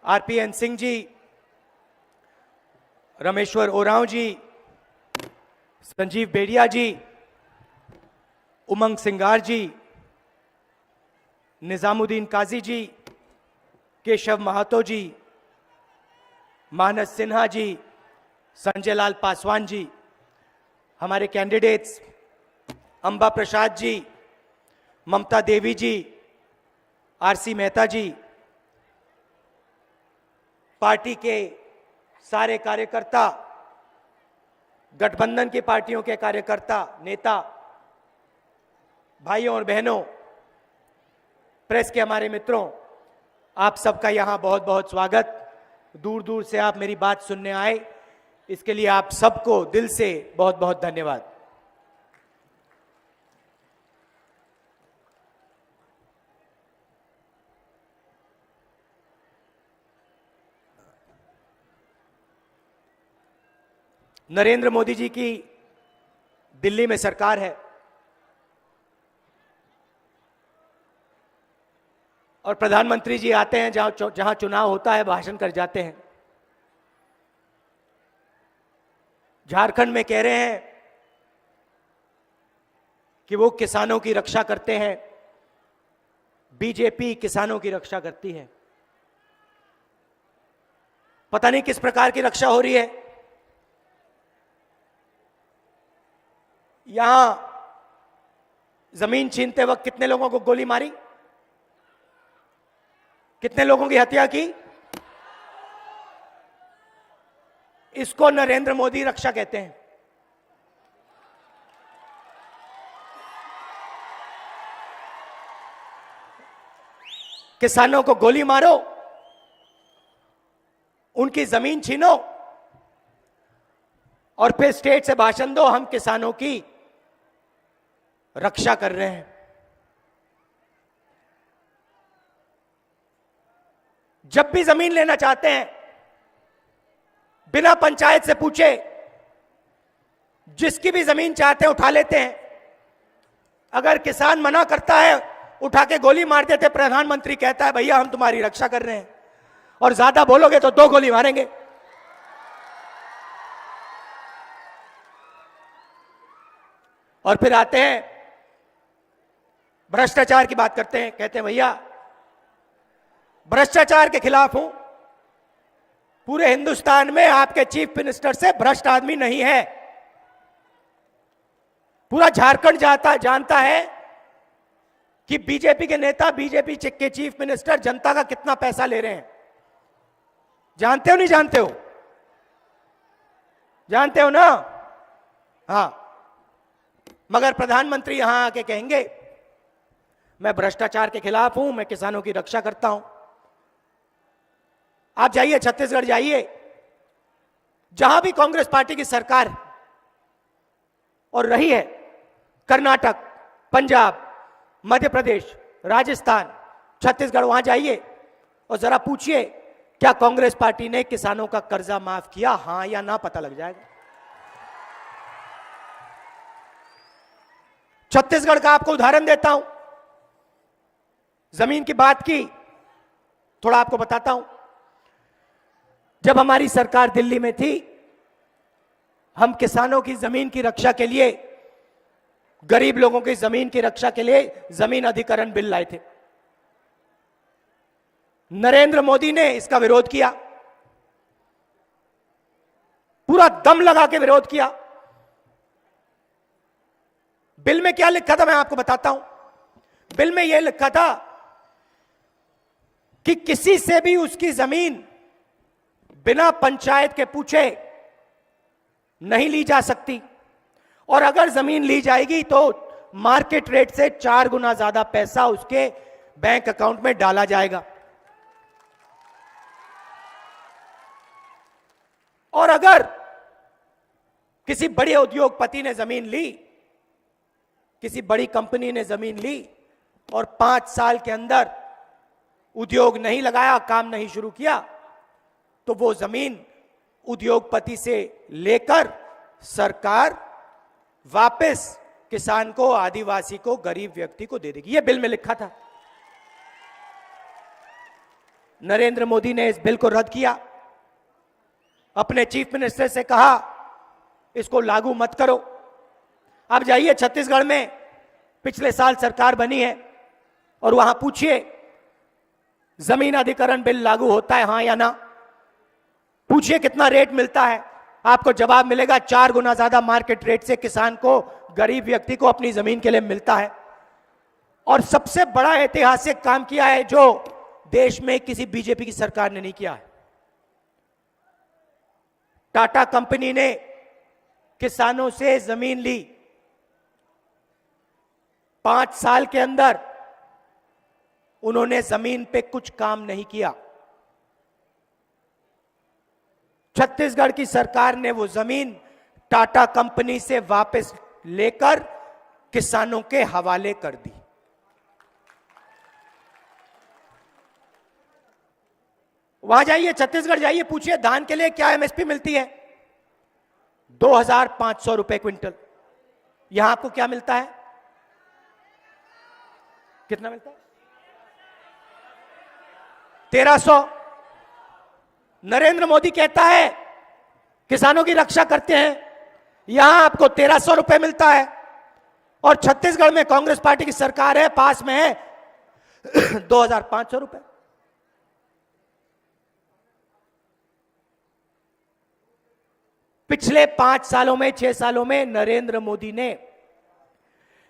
RPN Singh ji, Rameshwar Oram जी, संजीव बेड़िया जी, उमंग सिंगार जी, निजामुद्दीन काजी जी, केशव महातो जी, मानस सिन्हा जी, संजय लाल पासवान जी, हमारे candidates Amba Prasad ji, ममता देवी जी, RC Mehta जी, party के सारे कार्यकर्ता, गठबंधन की पार्टियों के कार्यकर्ता, नेता, भाइयों और बहनों, प्रेस के हमारे मित्रों, आप सबका यहां बहुत बहुत स्वागत। दूर दूर से आप मेरी बात सुनने आए, इसके लिए आप सबको दिल से बहुत बहुत धन्यवाद। नरेंद्र मोदी जी की दिल्ली में सरकार है और प्रधानमंत्री जी आते हैं, जहां चुनाव होता है भाषण कर जाते हैं। झारखंड में कह रहे हैं कि वो किसानों की रक्षा करते हैं, बीजेपी किसानों की रक्षा करती है। पता नहीं किस प्रकार की रक्षा हो रही है। यहां जमीन छीनते वक्त कितने लोगों को गोली मारी, कितने लोगों की हत्या की? इसको नरेंद्र मोदी रक्षा कहते हैं। किसानों को गोली मारो, उनकी जमीन छीनो और फिर स्टेट से भाषण दो, हम किसानों की रक्षा कर रहे हैं। जब भी जमीन लेना चाहते हैं, बिना पंचायत से पूछे जिसकी भी जमीन चाहते हैं उठा लेते हैं। अगर किसान मना करता है, उठा के गोली मार देते। प्रधानमंत्री कहता है भैया हम तुम्हारी रक्षा कर रहे हैं, और ज्यादा बोलोगे तो 2 गोली मारेंगे। और फिर आते हैं भ्रष्टाचार की बात करते हैं, कहते हैं भैया भ्रष्टाचार के खिलाफ हूं। पूरे हिंदुस्तान में आपके चीफ मिनिस्टर से भ्रष्ट आदमी नहीं है। पूरा झारखंड जानता है कि बीजेपी के नेता, बीजेपी के चीफ मिनिस्टर जनता का कितना पैसा ले रहे हैं। जानते हो नहीं जानते हो? जानते हो ना? हां। मगर प्रधानमंत्री यहां आके कहेंगे मैं भ्रष्टाचार के खिलाफ हूं, मैं किसानों की रक्षा करता हूं। आप जाइए छत्तीसगढ़, जाइए, जहां भी कांग्रेस पार्टी की सरकार और रही है, कर्नाटक, पंजाब, मध्य प्रदेश, राजस्थान, छत्तीसगढ़, वहां जाइए और जरा पूछिए क्या कांग्रेस पार्टी ने किसानों का कर्जा माफ किया? हां या ना, पता लग जाएगा। छत्तीसगढ़ का आपको उदाहरण देता हूं। जमीन की बात की, थोड़ा आपको बताता हूं। जब हमारी सरकार दिल्ली में थी, हम किसानों की जमीन की रक्षा के लिए, गरीब लोगों की जमीन की रक्षा के लिए जमीन अधिग्रहण बिल लाए थे। नरेंद्र मोदी ने इसका विरोध किया, पूरा दम लगा के विरोध किया। बिल में क्या लिखा था मैं आपको बताता हूं। बिल में यह लिखा था कि किसी से भी उसकी जमीन बिना पंचायत के पूछे नहीं ली जा सकती, और अगर जमीन ली जाएगी तो मार्केट रेट से 4 गुना ज्यादा पैसा उसके बैंक अकाउंट में डाला जाएगा। और अगर किसी बड़े उद्योगपति ने जमीन ली, किसी बड़ी कंपनी ने जमीन ली और 5 साल के अंदर उद्योग नहीं लगाया, काम नहीं शुरू किया, तो वो जमीन उद्योगपति से लेकर सरकार वापस किसान को, आदिवासी को, गरीब व्यक्ति को दे देगी। ये बिल में लिखा था। नरेंद्र मोदी ने इस बिल को रद्द किया, अपने चीफ मिनिस्टर से कहा इसको लागू मत करो। अब जाइए छत्तीसगढ़ में, पिछले साल सरकार बनी है, और वहां पूछिए जमीन अधिग्रहण बिल लागू होता है हां या ना। पूछिए कितना रेट मिलता है, आपको जवाब मिलेगा 4 गुना ज्यादा मार्केट रेट से किसान को, गरीब व्यक्ति को अपनी जमीन के लिए मिलता है। और सबसे बड़ा ऐतिहासिक काम किया है जो देश में किसी बीजेपी की सरकार ने नहीं किया है। टाटा कंपनी ने किसानों से जमीन ली, 5 साल के अंदर उन्होंने जमीन पे कुछ काम नहीं किया। छत्तीसगढ़ की सरकार ने वो जमीन टाटा कंपनी से वापस लेकर किसानों के हवाले कर दी। वहां जाइए, छत्तीसगढ़ जाइए, पूछिए धान के लिए क्या एमएसपी मिलती है, 2500 रुपए क्विंटल। यहां आपको क्या मिलता है, कितना मिलता है, 1300। नरेंद्र मोदी कहता है किसानों की रक्षा करते हैं, यहां आपको 1300 रुपए मिलता है। और छत्तीसगढ़ में कांग्रेस पार्टी की सरकार है, पास में है 2500 रुपए। पिछले 5 सालों में, 6 सालों में नरेंद्र मोदी ने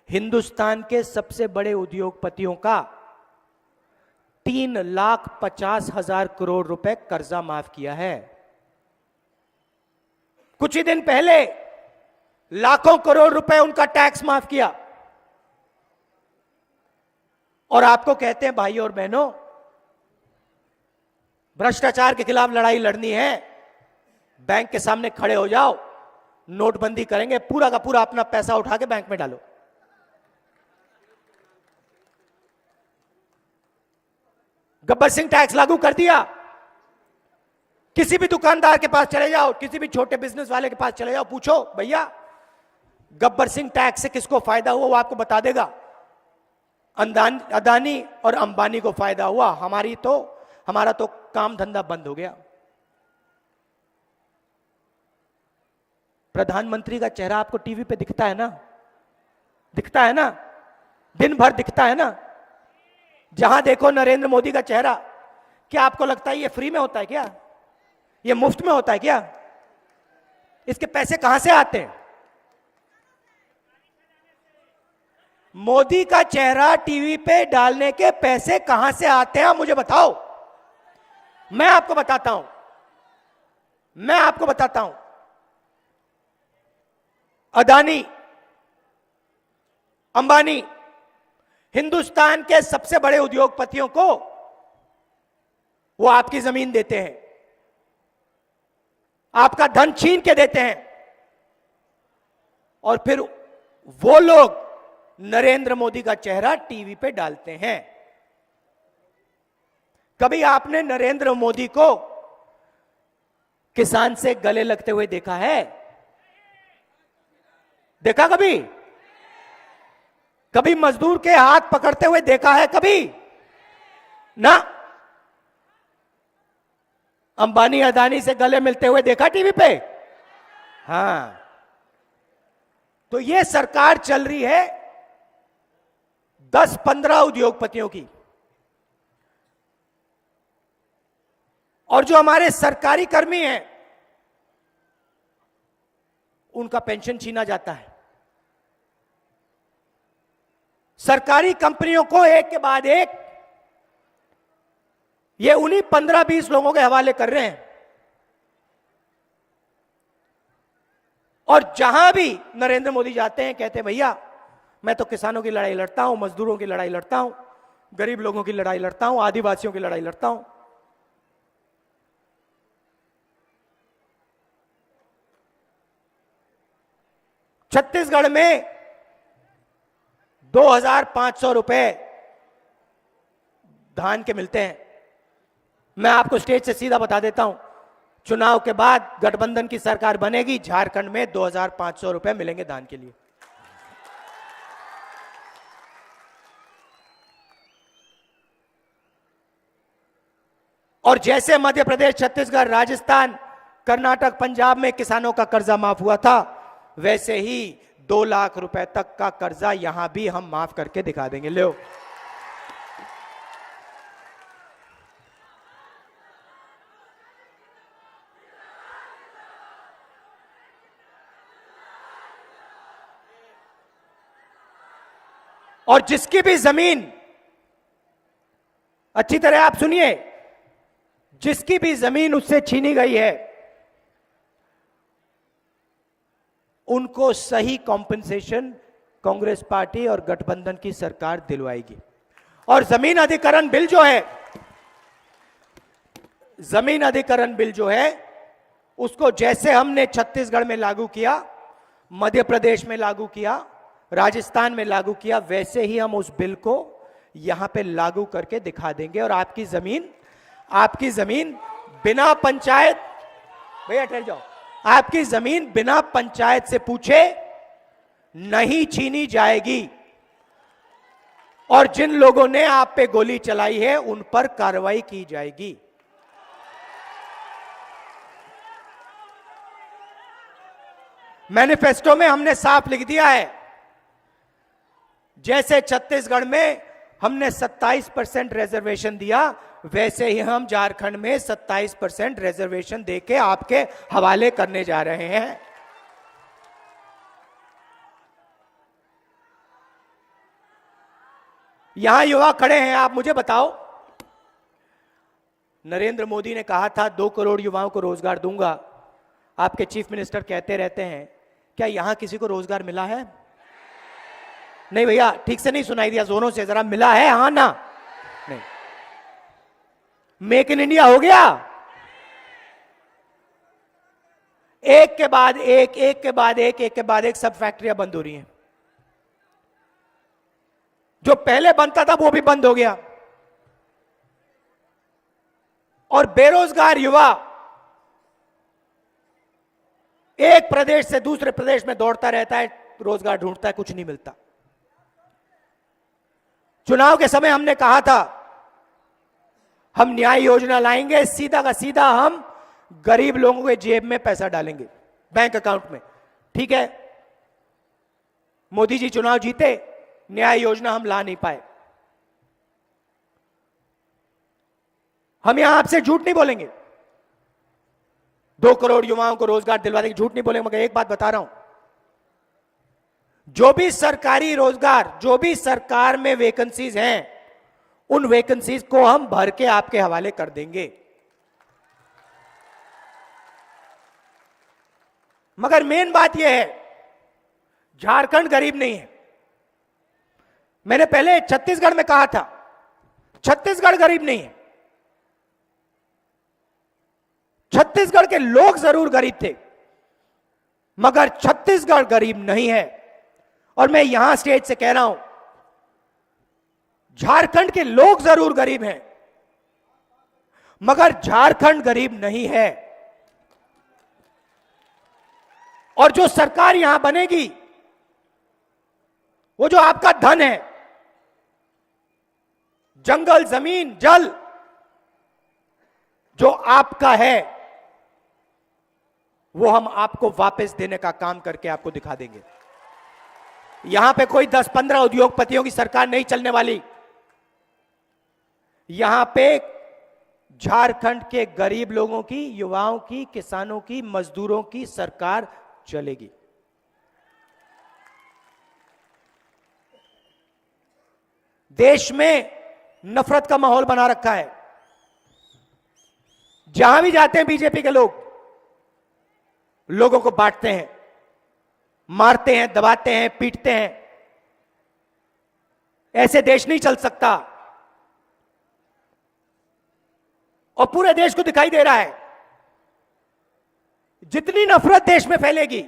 हिंदुस्तान के सबसे बड़े उद्योगपतियों का 3,50,000 करोड़ रुपए कर्जा माफ किया है। कुछ ही दिन पहले लाखों करोड़ रुपए उनका टैक्स माफ किया। और आपको कहते हैं भाइयों और बहनों, भ्रष्टाचार के खिलाफ लड़ाई लड़नी है, बैंक के सामने खड़े हो जाओ, नोटबंदी करेंगे, पूरा का पूरा अपना पैसा उठा के बैंक में डालो। गब्बर सिंह टैक्स लागू कर दिया। किसी भी दुकानदार के पास चले जाओ, किसी भी छोटे बिजनेस वाले के पास चले जाओ, पूछो भैया गब्बर सिंह टैक्स से किसको फायदा हुआ, वो आपको बता देगा। अदानी और अंबानी को फायदा हुआ, हमारा तो काम धंधा बंद हो गया। प्रधानमंत्री का चेहरा आपको टीवी पे दिखता है ना, दिखता है ना, दिन भर दिखता है ना। जहां देखो नरेंद्र मोदी का चेहरा। क्या आपको लगता है ये फ्री में होता है क्या, ये मुफ्त में होता है क्या? इसके पैसे कहां से आते हैं? मोदी का चेहरा टीवी पे डालने के पैसे कहां से आते हैं, मुझे बताओ। मैं आपको बताता हूं। अदानी, अंबानी, हिंदुस्तान के सबसे बड़े उद्योगपतियों को वो आपकी जमीन देते हैं, आपका धन छीन के देते हैं, और फिर वो लोग नरेंद्र मोदी का चेहरा टीवी पे डालते हैं। कभी आपने नरेंद्र मोदी को किसान से गले लगते हुए देखा है? देखा कभी? कभी मजदूर के हाथ पकड़ते हुए देखा है कभी? ना। अंबानी अदानी से गले मिलते हुए देखा टीवी पे? हां। तो ये सरकार चल रही है 10-15 उद्योगपतियों की, और जो हमारे सरकारी कर्मी हैं उनका पेंशन छीना जाता है। सरकारी कंपनियों को एक के बाद एक ये उन्हीं 15-20 लोगों के हवाले कर रहे हैं। और जहां भी नरेंद्र मोदी जाते हैं कहते हैं भैया मैं तो किसानों की लड़ाई लड़ता हूं, मजदूरों की लड़ाई लड़ता हूं, गरीब लोगों की लड़ाई लड़ता हूं, आदिवासियों की लड़ाई लड़ता हूं। छत्तीसगढ़ में 2500 रुपए धान के मिलते हैं। मैं आपको स्टेज से सीधा बता देता हूं, चुनाव के बाद गठबंधन की सरकार बनेगी, झारखंड में 2500 रुपए मिलेंगे धान के लिए। और जैसे मध्य प्रदेश, छत्तीसगढ़, राजस्थान, कर्नाटक, पंजाब में किसानों का कर्जा माफ हुआ था, वैसे ही 2 लाख रुपए तक का कर्जा यहां भी हम माफ करके दिखा देंगे। लो, और जिसकी भी जमीन, अच्छी तरह आप सुनिए, जिसकी भी जमीन उससे छीनी गई है, उनको सही कॉम्पेंसेशन कांग्रेस पार्टी और गठबंधन की सरकार दिलवाएगी। और जमीन अधिग्रहण बिल जो है, जमीन अधिग्रहण बिल जो है, उसको जैसे हमने छत्तीसगढ़ में लागू किया, मध्य प्रदेश में लागू किया, राजस्थान में लागू किया, वैसे ही हम उस बिल को यहां पे लागू करके दिखा देंगे। और आपकी जमीन बिना पंचायत, भैया ठहर जाओ, आपकी जमीन बिना पंचायत से पूछे नहीं छीनी जाएगी। और जिन लोगों ने आप पे गोली चलाई है, उन पर कार्रवाई की जाएगी। मैनिफेस्टो में हमने साफ लिख दिया है, जैसे छत्तीसगढ़ में हमने 27% रिजर्वेशन दिया, वैसे ही हम झारखंड में 27% रिजर्वेशन देके आपके हवाले करने जा रहे हैं। यहां युवा खड़े हैं, आप मुझे बताओ, नरेंद्र मोदी ने कहा था 2 करोड़ युवाओं को रोजगार दूंगा। आपके चीफ मिनिस्टर कहते रहते हैं, क्या यहां किसी को रोजगार मिला है? नहीं भैया, ठीक से नहीं सुनाई दिया, जोरों से जरा, मिला है? हाँ ना? नहीं। मेक इन इंडिया हो गया, एक के बाद एक, एक के बाद एक, एक के बाद एक, सब फैक्ट्रियां बंद हो रही हैं। जो पहले बनता था वो भी बंद हो गया। और बेरोजगार युवा एक प्रदेश से दूसरे प्रदेश में दौड़ता रहता है, रोजगार ढूंढता है, कुछ नहीं मिलता। चुनाव के समय हमने कहा था, हम न्याय योजना लाएंगे, सीधा का सीधा हम गरीब लोगों के जेब में पैसा डालेंगे, बैंक अकाउंट में। ठीक है, मोदी जी चुनाव जीते, न्याय योजना हम ला नहीं पाए। हम यहां आपसे झूठ नहीं बोलेंगे, 2 करोड़ युवाओं को रोजगार दिलवा देंगे, झूठ नहीं बोलेंगे। मगर एक बात बता रहा हूं, जो भी सरकारी रोजगार, जो भी सरकार में वैकेंसीज हैं, उन वैकेंसीज को हम भर के आपके हवाले कर देंगे। मगर मेन बात यह है, झारखंड गरीब नहीं है। मैंने पहले छत्तीसगढ़ में कहा था, छत्तीसगढ़ गरीब नहीं है। छत्तीसगढ़ के लोग जरूर गरीब थे, मगर छत्तीसगढ़ गरीब नहीं है। और मैं यहां स्टेज से कह रहा हूं, झारखंड के लोग जरूर गरीब हैं, मगर झारखंड गरीब नहीं है। और जो सरकार यहां बनेगी, वो जो आपका धन है, जंगल, जमीन, जल, जो आपका है, वो हम आपको वापस देने का काम करके आपको दिखा देंगे। यहां पे कोई 10-15 उद्योगपतियों की सरकार नहीं चलने वाली। यहां पे झारखंड के गरीब लोगों की, युवाओं की, किसानों की, मजदूरों की सरकार चलेगी। देश में नफरत का माहौल बना रखा है। जहां भी जाते हैं बीजेपी के लोग, लोगों को बांटते हैं, मारते हैं, दबाते हैं, पीटते हैं। ऐसे देश नहीं चल सकता। और पूरे देश को दिखाई दे रहा है, जितनी नफरत देश में फैलेगी,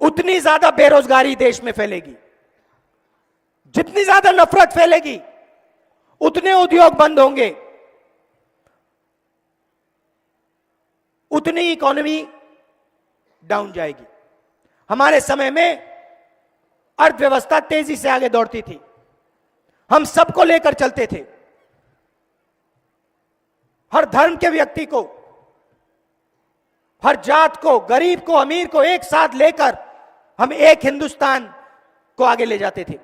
उतनी ज्यादा बेरोजगारी देश में फैलेगी। जितनी ज्यादा नफरत फैलेगी, उतने उद्योग बंद होंगे, उतनी इकोनॉमी डाउन जाएगी। हमारे समय में अर्थव्यवस्था तेजी से आगे दौड़ती थी, हम सबको लेकर चलते थे। हर धर्म के व्यक्ति को, हर जात को, गरीब को, अमीर को एक साथ लेकर हम एक हिंदुस्तान को आगे ले जाते थे।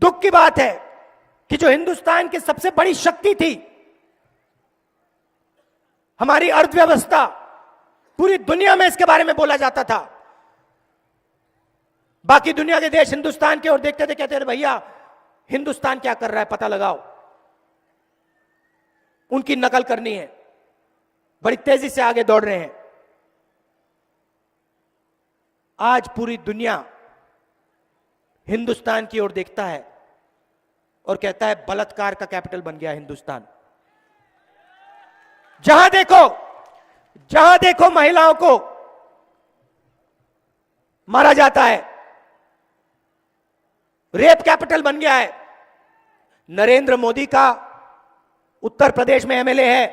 दुख की बात है कि जो हिंदुस्तान की सबसे बड़ी शक्ति थी, हमारी अर्थव्यवस्था, पूरी दुनिया में इसके बारे में बोला जाता था। बाकी दुनिया के देश हिंदुस्तान की ओर देखते थे, कहते थे भैया हिंदुस्तान क्या कर रहा है पता लगाओ, उनकी नकल करनी है, बड़ी तेजी से आगे दौड़ रहे हैं। आज पूरी दुनिया हिंदुस्तान की ओर देखता है और कहता है बलात्कार का कैपिटल बन गया हिंदुस्तान। जहां देखो महिलाओं को मारा जाता है, रेप कैपिटल बन गया है। नरेंद्र मोदी का उत्तर प्रदेश में एमएलए है,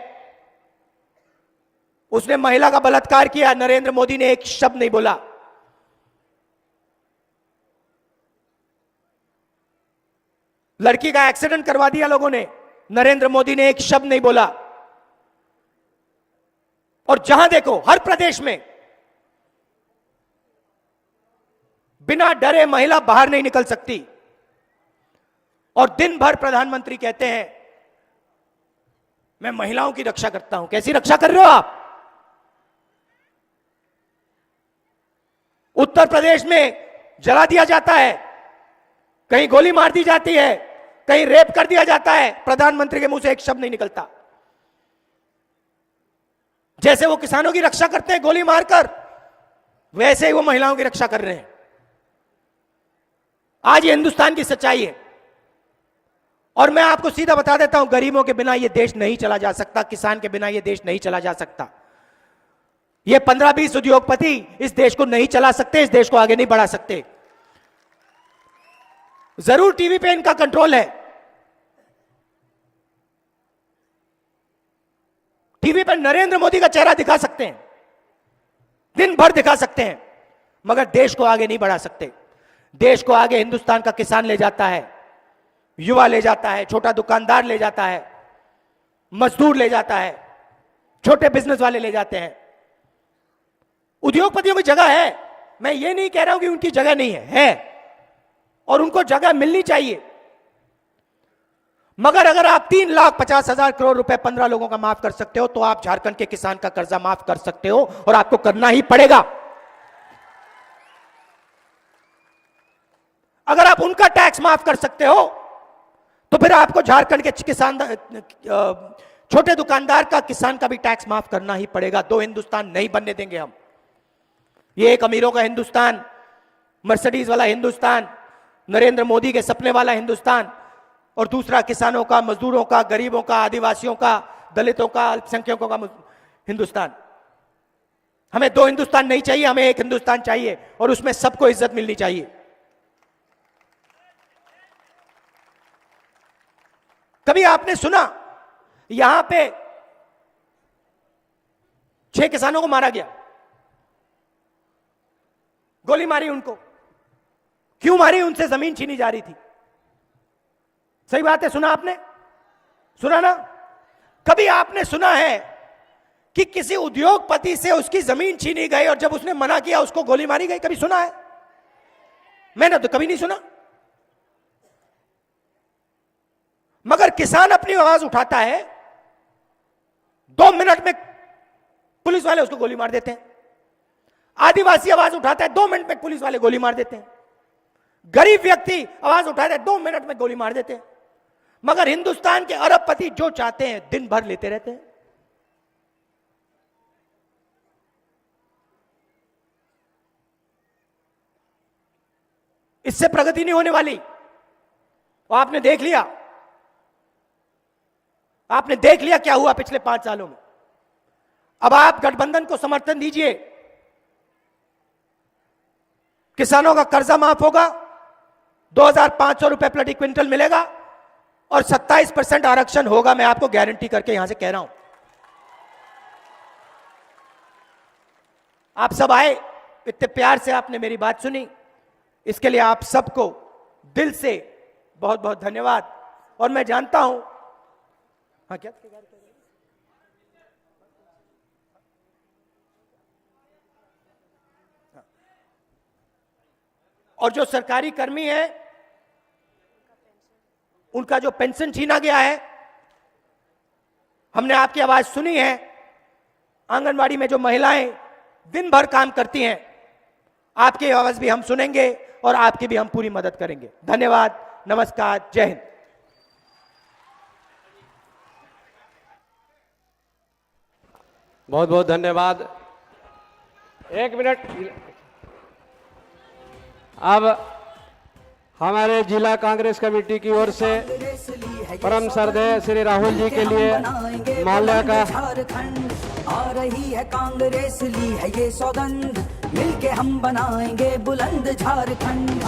उसने महिला का बलात्कार किया, नरेंद्र मोदी ने एक शब्द नहीं बोला। लड़की का एक्सीडेंट करवा दिया लोगों ने, नरेंद्र मोदी ने एक शब्द नहीं बोला। और जहां देखो हर प्रदेश में बिना डरे महिला बाहर नहीं निकल सकती। और दिन भर प्रधानमंत्री कहते हैं मैं महिलाओं की रक्षा करता हूं। कैसी रक्षा कर रहे हो आप? उत्तर प्रदेश में जला दिया जाता है, कहीं गोली मार दी जाती है, कहीं रेप कर दिया जाता है, प्रधानमंत्री के मुंह से एक शब्द नहीं निकलता। जैसे वो किसानों की रक्षा करते हैं गोली मारकर, वैसे ही वो महिलाओं की रक्षा कर रहे हैं। आज ये हिंदुस्तान की सच्चाई है। और मैं आपको सीधा बता देता हूं, गरीबों के बिना ये देश नहीं चला जा सकता, किसान के बिना ये देश नहीं चला जा सकता। ये 15-20 उद्योगपति इस देश को नहीं चला सकते, इस देश को आगे नहीं बढ़ा सकते। जरूर टीवी पे इनका कंट्रोल है, टीवी पर नरेंद्र मोदी का चेहरा दिखा सकते हैं, दिन भर दिखा सकते हैं, मगर देश को आगे नहीं बढ़ा सकते। देश को आगे हिंदुस्तान का किसान ले जाता है, युवा ले जाता है, छोटा दुकानदार ले जाता है, मजदूर ले जाता है, छोटे बिजनेस वाले ले जाते हैं। उद्योगपतियों की जगह है, मैं ये नहीं कह रहा हूं कि उनकी जगह नहीं है, और उनको जगह मिलनी चाहिए। मगर अगर आप 3,50,000 करोड़ रुपए 15 लोगों का माफ कर सकते हो, तो आप झारखंड के किसान का कर्जा माफ कर सकते हो, और आपको करना ही पड़ेगा। अगर आप उनका टैक्स माफ कर सकते हो, तो फिर आपको झारखंड के किसान, छोटे दुकानदार का, किसान का भी टैक्स माफ करना ही पड़ेगा। दो हिंदुस्तान नहीं बनने देंगे हम। ये एक अमीरों का हिंदुस्तान, मर्सिडीज वाला हिंदुस्तान, नरेंद्र मोदी के सपने वाला हिंदुस्तान, और दूसरा किसानों का, मजदूरों का, गरीबों का, आदिवासियों का, दलितों का, अल्पसंख्यकों का हिंदुस्तान। हमें दो हिंदुस्तान नहीं चाहिए, हमें एक हिंदुस्तान चाहिए, और उसमें सबको इज्जत मिलनी चाहिए। कभी आपने सुना यहां पे 6 किसानों को मारा गया, गोली मारी उनको? क्यों मारी? उनसे जमीन छीनी जा रही थी। सही बात है, सुना आपने? सुना ना? कभी आपने सुना है कि किसी उद्योगपति से उसकी जमीन छीनी गई और जब उसने मना किया उसको गोली मारी गई? कभी सुना है? मैंने तो कभी नहीं सुना। मगर किसान अपनी आवाज उठाता है, 2 मिनट में पुलिस वाले उसको गोली मार देते हैं। आदिवासी आवाज उठाता है, 2 मिनट में पुलिस वाले गोली मार देते हैं। गरीब व्यक्ति आवाज उठाता है, 2 मिनट में गोली मार देते हैं। मगर हिंदुस्तान के अरबपति जो चाहते हैं दिन भर लेते रहते हैं। इससे प्रगति नहीं होने वाली। और आपने देख लिया क्या हुआ पिछले 5 सालों में। अब आप गठबंधन को समर्थन दीजिए, किसानों का कर्जा माफ होगा, 2,500 रुपए प्रति क्विंटल मिलेगा, और 27% आरक्षण होगा। मैं आपको गारंटी करके यहां से कह रहा हूं। आप सब आए, इतने प्यार से आपने मेरी बात सुनी, इसके लिए आप सबको दिल से बहुत बहुत धन्यवाद। और मैं जानता हूं, हाँ क्या और जो सरकारी कर्मी है उनका जो पेंशन छीना गया है, हमने आपकी आवाज सुनी है। आंगनवाड़ी में जो महिलाएं दिन भर काम करती हैं, आपकी आवाज भी हम सुनेंगे और आपकी भी हम पूरी मदद करेंगे। धन्यवाद, नमस्कार, जय हिंद। बहुत बहुत धन्यवाद। 1 मिनट। अब हमारे जिला कांग्रेस कमेटी की ओर से परम श्रद्धेय श्री राहुल जी के लिए माल्या का आ रही है कांग्रेस, ली है ये सौगंध, मिलके हम बनाएंगे बुलंद झारखंड।